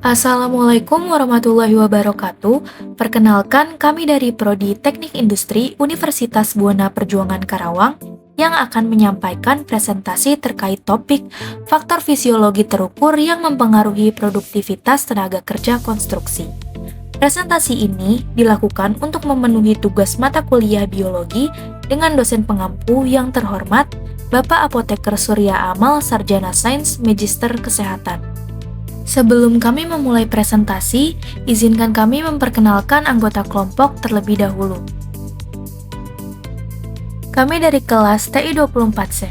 Assalamualaikum warahmatullahi wabarakatuh. Perkenalkan, kami dari Prodi Teknik Industri Universitas Buana Perjuangan Karawang yang akan menyampaikan presentasi terkait topik faktor fisiologi terukur yang mempengaruhi produktivitas tenaga kerja konstruksi. Presentasi ini dilakukan untuk memenuhi tugas mata kuliah biologi dengan dosen pengampu yang terhormat, Bapak Apoteker Surya Amal, Sarjana Sains Magister Kesehatan. Sebelum kami memulai presentasi, izinkan kami memperkenalkan anggota kelompok terlebih dahulu. Kami dari kelas TI24C.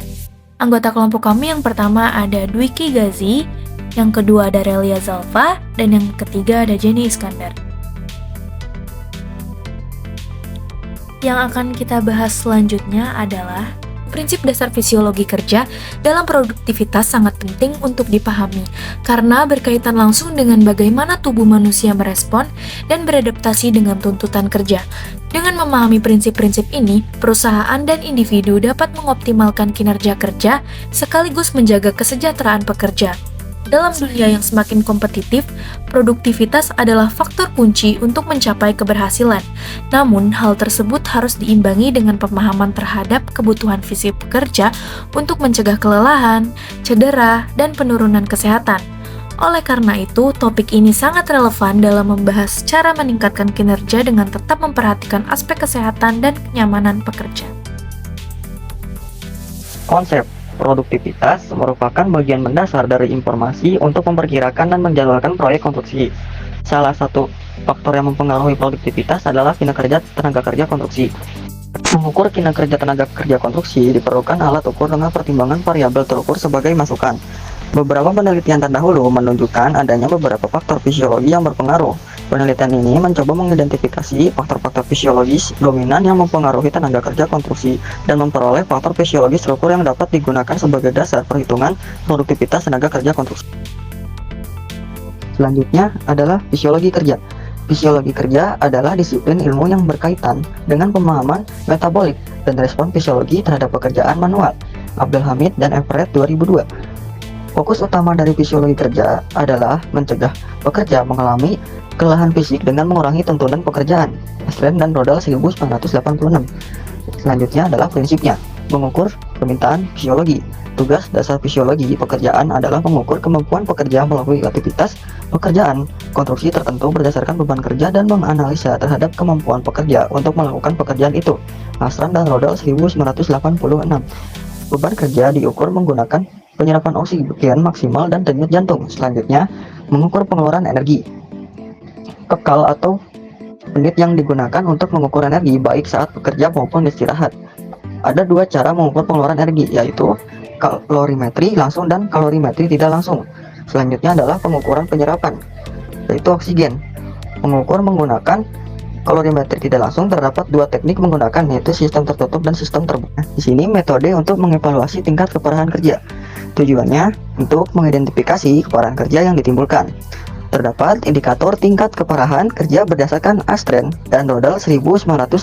Anggota kelompok kami yang pertama ada Dwiki Gazi, yang kedua ada Relia Zalfa, dan yang ketiga ada Jenny Iskandar. Yang akan kita bahas selanjutnya adalah prinsip dasar fisiologi kerja dalam produktivitas sangat penting untuk dipahami karena berkaitan langsung dengan bagaimana tubuh manusia merespon dan beradaptasi dengan tuntutan kerja. Dengan memahami prinsip-prinsip ini, perusahaan dan individu dapat mengoptimalkan kinerja kerja sekaligus menjaga kesejahteraan pekerja. Dalam dunia yang semakin kompetitif, produktivitas adalah faktor kunci untuk mencapai keberhasilan. Namun, hal tersebut harus diimbangi dengan pemahaman terhadap kebutuhan fisik pekerja untuk mencegah kelelahan, cedera, dan penurunan kesehatan. Oleh karena itu, topik ini sangat relevan dalam membahas cara meningkatkan kinerja dengan tetap memperhatikan aspek kesehatan dan kenyamanan pekerja. Konsep produktivitas merupakan bagian mendasar dari informasi untuk memperkirakan dan menjadwalkan proyek konstruksi. Salah satu faktor yang mempengaruhi produktivitas adalah kinerja tenaga kerja konstruksi. Mengukur kinerja tenaga kerja konstruksi diperlukan alat ukur dengan pertimbangan variabel terukur sebagai masukan. Beberapa penelitian terdahulu menunjukkan adanya beberapa faktor fisiologi yang berpengaruh. Penelitian ini mencoba mengidentifikasi faktor-faktor fisiologis dominan yang mempengaruhi tenaga kerja konstruksi dan memperoleh faktor fisiologis terukur yang dapat digunakan sebagai dasar perhitungan produktivitas tenaga kerja konstruksi. Selanjutnya adalah fisiologi kerja. Fisiologi kerja adalah disiplin ilmu yang berkaitan dengan pemahaman metabolik dan respon fisiologi terhadap pekerjaan manual. Abdul Hamid dan Everett 2002. Fokus utama dari fisiologi kerja adalah mencegah pekerja mengalami kelelahan fisik dengan mengurangi tuntutan pekerjaan. Astren dan Rodal 1986. Selanjutnya adalah prinsipnya, mengukur permintaan fisiologi. Tugas dasar fisiologi pekerjaan adalah mengukur kemampuan pekerja melalui aktivitas pekerjaan konstruksi tertentu berdasarkan beban kerja dan menganalisa terhadap kemampuan pekerja untuk melakukan pekerjaan itu. Astren dan Rodal 1986. Beban kerja diukur menggunakan penyerapan oksigen maksimal dan denyut jantung. Selanjutnya, mengukur pengeluaran energi. Kekal atau unit yang digunakan untuk mengukur energi baik saat bekerja maupun istirahat. Ada dua cara mengukur pengeluaran energi, yaitu kalorimetri langsung dan kalorimetri tidak langsung. Selanjutnya adalah pengukuran penyerapan, yaitu oksigen. Mengukur menggunakan kalorimetri tidak langsung terdapat dua teknik menggunakan, yaitu sistem tertutup dan sistem terbuka. Di sini metode untuk mengevaluasi tingkat keparahan kerja. Tujuannya untuk mengidentifikasi keparahan kerja yang ditimbulkan. Terdapat indikator tingkat keparahan kerja berdasarkan Astren dan Rodal 1986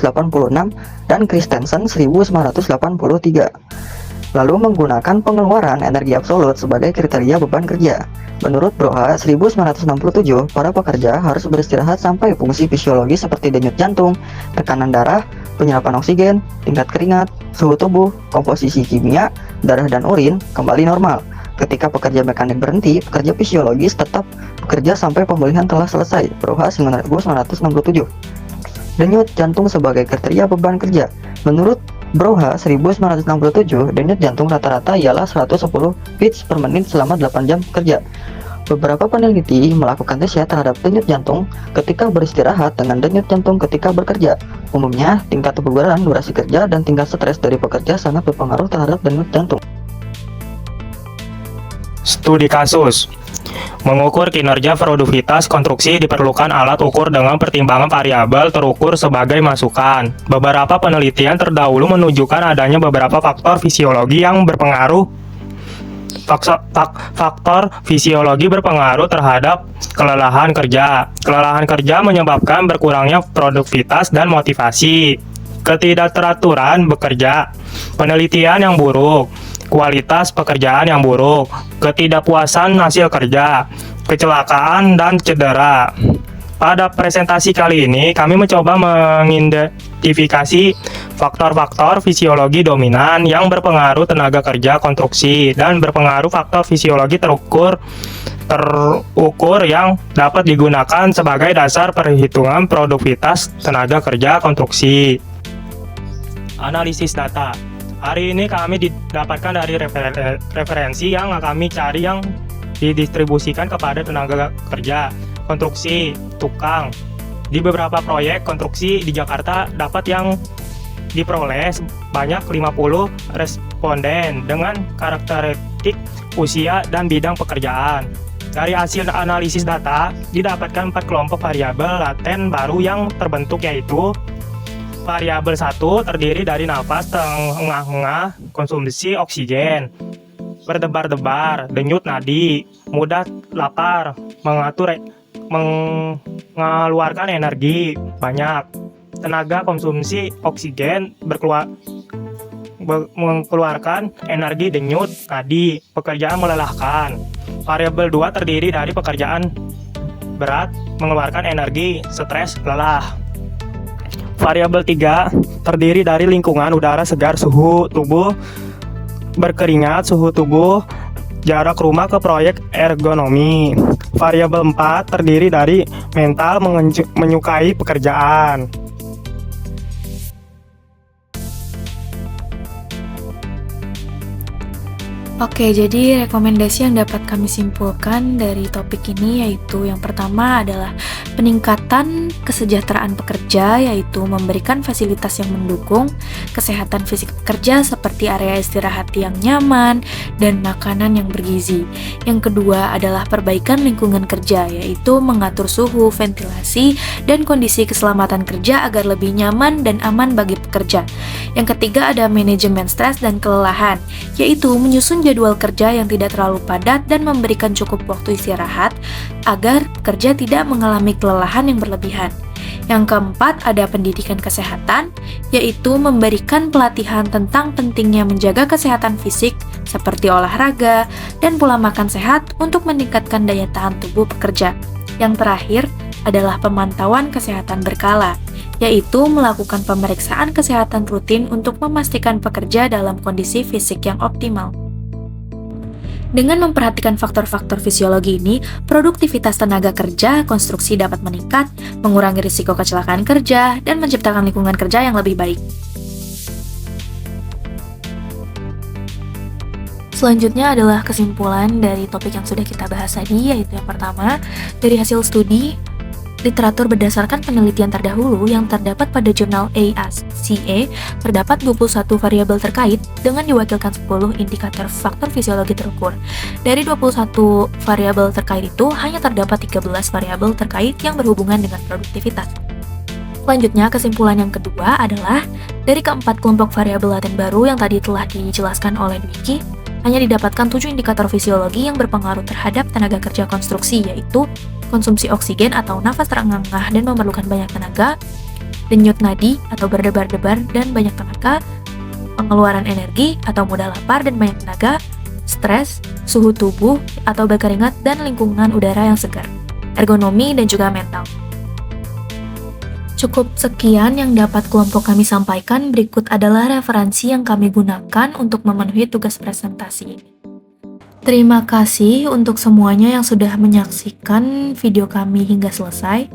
dan Christensen 1983. Lalu menggunakan pengeluaran energi absolut sebagai kriteria beban kerja. Menurut Broha 1967, para pekerja harus beristirahat sampai fungsi fisiologi seperti denyut jantung, tekanan darah, penyerapan oksigen, tingkat keringat, suhu tubuh, komposisi kimia, darah dan urin kembali normal. Ketika pekerja mekanik berhenti, pekerja fisiologis tetap bekerja sampai pemulihan telah selesai. Broha 1967. Denyut jantung sebagai kriteria beban kerja. Menurut Broha 1967, denyut jantung rata-rata ialah 110 beats per menit selama 8 jam kerja. Beberapa peneliti melakukan riset terhadap denyut jantung ketika beristirahat dengan denyut jantung ketika bekerja. Umumnya, tingkat kebugaran, durasi kerja, dan tingkat stres dari pekerja sangat berpengaruh terhadap denyut jantung. Studi kasus. Mengukur kinerja produktivitas konstruksi diperlukan alat ukur dengan pertimbangan variabel terukur sebagai masukan. Beberapa penelitian terdahulu menunjukkan adanya beberapa faktor fisiologi yang berpengaruh. Faktor fisiologi berpengaruh terhadap kelelahan kerja. Kelelahan kerja menyebabkan berkurangnya produktivitas dan motivasi. Ketidakteraturan bekerja. Penelitian yang buruk. kualitas pekerjaan yang buruk, ketidakpuasan hasil kerja, kecelakaan, dan cedera. Pada presentasi kali ini, kami mencoba mengidentifikasi faktor-faktor fisiologi dominan yang berpengaruh tenaga kerja konstruksi dan berpengaruh faktor fisiologi terukur yang dapat digunakan sebagai dasar perhitungan produktivitas tenaga kerja konstruksi. Analisis data. Hari ini kami didapatkan dari referensi yang kami cari yang didistribusikan kepada tenaga kerja konstruksi, tukang. Di beberapa proyek konstruksi di Jakarta dapat yang diperoleh banyak 50 responden dengan karakteristik usia dan bidang pekerjaan. Dari hasil analisis data, didapatkan 4 kelompok variabel laten baru yang terbentuk, yaitu variabel 1 terdiri dari napas tengah-tengah, konsumsi oksigen, berdebar-debar, denyut nadi, mudah lapar, mengeluarkan energi banyak, tenaga konsumsi oksigen, mengeluarkan energi denyut nadi, pekerjaan melelahkan. Variabel 2 terdiri dari pekerjaan berat, mengeluarkan energi, stres, lelah. Variabel 3 terdiri dari lingkungan udara segar, suhu tubuh berkeringat, suhu tubuh, jarak rumah ke proyek, ergonomi. Variabel 4 terdiri dari mental, menyukai pekerjaan. Oke, jadi rekomendasi yang dapat kami simpulkan dari topik ini yaitu yang pertama adalah peningkatan kesejahteraan pekerja, yaitu memberikan fasilitas yang mendukung kesehatan fisik pekerja seperti area istirahat yang nyaman dan makanan yang bergizi. Yang kedua adalah perbaikan lingkungan kerja, yaitu mengatur suhu, ventilasi, dan kondisi keselamatan kerja agar lebih nyaman dan aman bagi pekerja. Yang ketiga ada manajemen stres dan kelelahan, yaitu menyusun jadwal kerja yang tidak terlalu padat dan memberikan cukup waktu istirahat agar pekerja tidak mengalami kelelahan yang berlebihan. Yang keempat ada pendidikan kesehatan, yaitu memberikan pelatihan tentang pentingnya menjaga kesehatan fisik seperti olahraga dan pola makan sehat untuk meningkatkan daya tahan tubuh pekerja. Yang terakhir adalah pemantauan kesehatan berkala, yaitu melakukan pemeriksaan kesehatan rutin untuk memastikan pekerja dalam kondisi fisik yang optimal. Dengan memperhatikan faktor-faktor fisiologi ini, produktivitas tenaga kerja konstruksi dapat meningkat, mengurangi risiko kecelakaan kerja, dan menciptakan lingkungan kerja yang lebih baik. Selanjutnya adalah kesimpulan dari topik yang sudah kita bahas tadi, yaitu yang pertama, dari hasil studi, literatur berdasarkan penelitian terdahulu yang terdapat pada jurnal ASCE, terdapat 21 variabel terkait dengan diwakilkan 10 indikator faktor fisiologi terukur. Dari 21 variabel terkait itu, hanya terdapat 13 variabel terkait yang berhubungan dengan produktivitas. Selanjutnya, kesimpulan yang kedua adalah dari keempat kelompok variabel laten baru yang tadi telah dijelaskan oleh Dwiki, hanya didapatkan 7 indikator fisiologi yang berpengaruh terhadap tenaga kerja konstruksi, yaitu konsumsi oksigen atau nafas terengah-engah dan memerlukan banyak tenaga, denyut nadi atau berdebar-debar dan banyak tenaga, pengeluaran energi atau mudah lapar dan banyak tenaga, stres, suhu tubuh atau berkeringat dan lingkungan udara yang segar, ergonomi dan juga mental. Cukup sekian yang dapat kelompok kami sampaikan. Berikut adalah referensi yang kami gunakan untuk memenuhi tugas presentasi ini. Terima kasih untuk semuanya yang sudah menyaksikan video kami hingga selesai.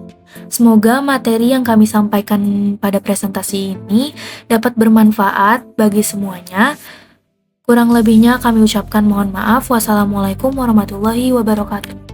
Semoga materi yang kami sampaikan pada presentasi ini dapat bermanfaat bagi semuanya. Kurang lebihnya kami ucapkan mohon maaf. Wassalamualaikum warahmatullahi wabarakatuh.